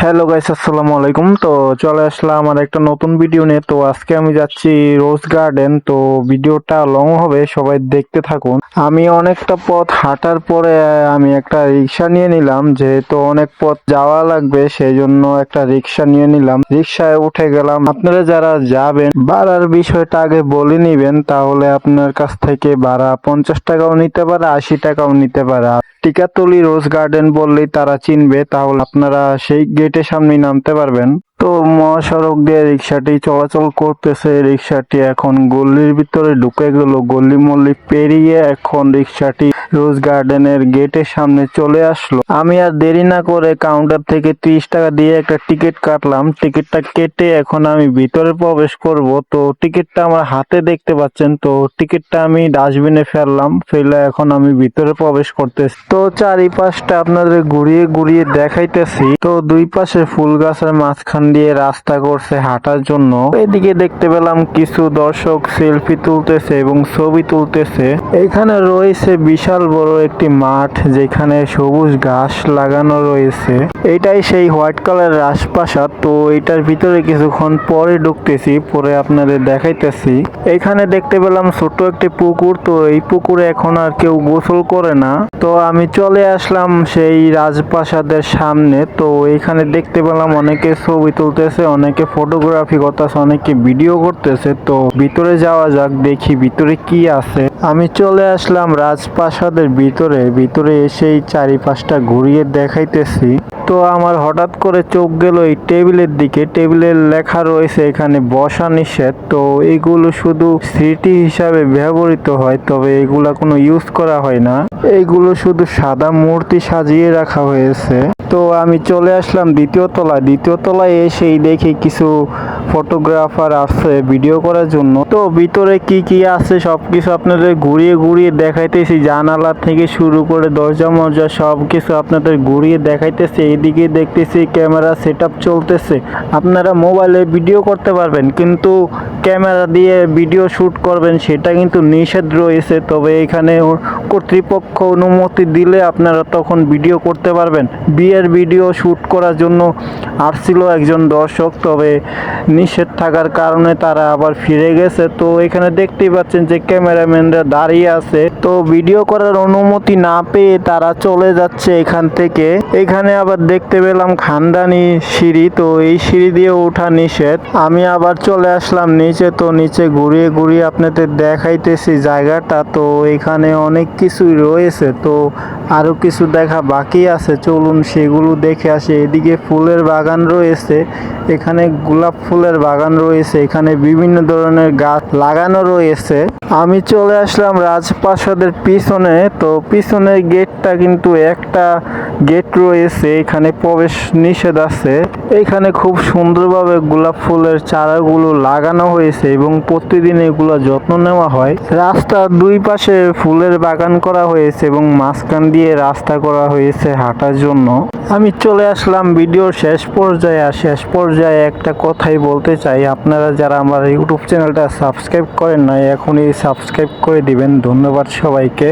Hello guys, আসসালামু আলাইকুম। তো চলে আসলাম আমার একটা নতুন ভিডিও নিয়ে। তো আজকে আমি যাচ্ছি রোজ গার্ডেন। তো ভিডিওটা লং হবে, সবাই দেখতে থাকুন। আমি অনেকটা পথ হাঁটার পরে আমি একটা রিক্সা নিয়ে নিলাম, যেহেতু অনেক পথ যাওয়া লাগবে সেই জন্য একটা রিক্সা নিয়ে নিলাম। রিক্সায় উঠে গেলাম। আপনারা যারা যাবেন ভাড়ার বিষয়টা আগে বলে নিবেন, তাহলে আপনার কাছ থেকে ভাড়া 50 টাকাও নিতে পারে, 80 টাকাও নিতে পারে। টিকাতলি রোজ গার্ডেন বললেই তারা চিনবে, তাহলে আপনারা সেই গেটের সামনে নামতে পারবেন। তো মহাসড়ক দিয়ে রিক্সাটি চলাচল করতেছে। রিক্সাটি এখন গল্লির ভিতরে ঢুকে গেল। গল্লি মল্লি পেরিয়ে এখন রিক্সাটি রোজ গার্ডেনের গেটের সামনে চলে আসলো। আমি আর দেরি না করে কাউন্টার থেকে 30 টাকা দিয়ে একটা টিকিট কাটলাম। টিকিটটা কেটে এখন আমি ভিতরে প্রবেশ করব। তো টিকিটটা আমার হাতে দেখতে পাচ্ছেন। তো টিকিটটা আমি ডাস্টবিনে ফেললাম, ফেলে এখন আমি ভিতরে প্রবেশ করতেছি। তো চারিপাশটা আপনাদের ঘুরিয়ে ঘুরিয়ে দেখাইতেছি। তো দুই পাশে ফুল গাছের মাঝখান দিয়ে রাস্তা করছে হাঁটার জন্য। এদিকে দেখতে পেলাম কিছু দর্শক সেলফি তুলতেছে এবং ছবি তুলতেছে। এখানে রয়েছে বিশাল বড় একটি মাঠ, যেখানে সবুজ ঘাস লাগানো রয়েছে। এটাই সেই হোয়াইট কালার রাজপ্রাসাদ। তো এটার ভিতরে কিছুক্ষণ পরে ঢুকতেছি, পরে আপনাদের দেখাইতেছি। এখানে দেখতে পেলাম ছোট একটি পুকুর। তো এই পুকুরে এখন আর কেউ গোসল করে না। তো আমি চলে আসলাম সেই রাজপ্রাসাদের সামনে। তো এখানে দেখতে পেলাম অনেকে ছবি তুলতেছে, অনেকে ফটোগ্রাফি করতেছে, অনেকে ভিডিও করতেছে। তো ভিতরে যাওয়া যাক, দেখি ভিতরে কি আছে। আমি চলে আসলাম রাজপ্রাসাদের ভিতরে। ভিতরে এসেই চারিপাশটা ঘুরিয়ে দেখাইতেছি। তো আমার হঠাৎ করে চোখ গেল এই টেবিলের দিকে। টেবিলের লেখা রয়েছে এখানে বসা নিষেধ। তো এগুলো শুধু স্মৃতি হিসাবে ব্যবহৃত হয়, তবে এগুলা কোনো ইউজ করা হয় না। এইগুলো শুধু সাদা মূর্তি সাজিয়ে রাখা হয়েছে। তো আমি চলে আসলাম দ্বিতীয় তলায়। দ্বিতীয় তলায় এসেই দেখি কিছু ফটোগ্রাফার আছে ভিডিও করার জন্য। তো ভিতরে কি কি আছে সবকিছু আপনাদের ঘুরিয়ে ঘুরিয়ে দেখাইতেছি। জানালা থেকে শুরু করে দরজা মরজা সবকিছু আপনাদের ঘুরিয়ে দেখাইতেছি। এইদিকে দেখতেছি ক্যামেরা সেটআপ চলতেছে। আপনারা মোবাইলে ভিডিও করতে পারবেন, কিন্তু ক্যামেরা দিয়ে ভিডিও শুট করবেন সেটা কিন্তু নিষেধ রয়েছে। তবে এখানে কর্তৃপক্ষ অনুমতি দিলে আপনারা তখন ভিডিও করতে পারবেন। বিয়ের ভিডিও শুট করার জন্য আসছিল একজন দর্শক, তবে নিষেধ থাকার কারণে তারা আবার ফিরে গেছে। তো এখানে দেখতেই পাচ্ছেন যে ক্যামেরাম্যানরা দাঁড়িয়ে আছে। তো ভিডিও করার অনুমতি না পেয়ে তারা চলে যাচ্ছে এখান থেকে। এখানে আবার দেখতে পেলাম খানদানি সিঁড়ি। তো এই সিঁড়ি দিয়ে ওঠা নিষেধ। আমি আবার চলে আসলাম নিচে। তো নিচে ঘুরিয়ে ঘুরিয়ে আপনাদের দেখাইতেছি জায়গাটা। তো এখানে অনেক কিছুই রয়েছে। তো আরো কিছু দেখা বাকি আছে, চলুন সেগুলো দেখে আসি। এদিকে ফুলের বাগান রয়েছে, এখানে গোলাপ ফুলের বাগান রয়েছে, এখানে বিভিন্ন ধরনের গাছ লাগানো রয়েছে। আমি চলে আসলাম রাজপ্রাসাদের পিছনে। তো পিছনের গেটটা কিন্তু একটা গেট রয়েছে, এখানে প্রবেশ নিষেধ আছে। এখানে খুব সুন্দরভাবে গোলাপ ফুলের চারাগুলো লাগানো হয়েছে এবং প্রতিদিন এগুলো যত্ন নেওয়া হয়। রাস্তার দুই পাশে ফুলের বাগান করা হয়েছে এবং মাঝখান দিয়ে রাস্তা করা হয়েছে হাঁটার জন্য। আমি চলে আসলাম ভিডিওর শেষ পর্যায়ে। আর শেষ পর্যায়ে একটা কথাই বলতে চাই, আপনারা যারা আমার ইউটিউব চ্যানেলটা সাবস্ক্রাইব করেন না, এখনই সাবস্ক্রাইব করে দিবেন। ধন্যবাদ সবাইকে।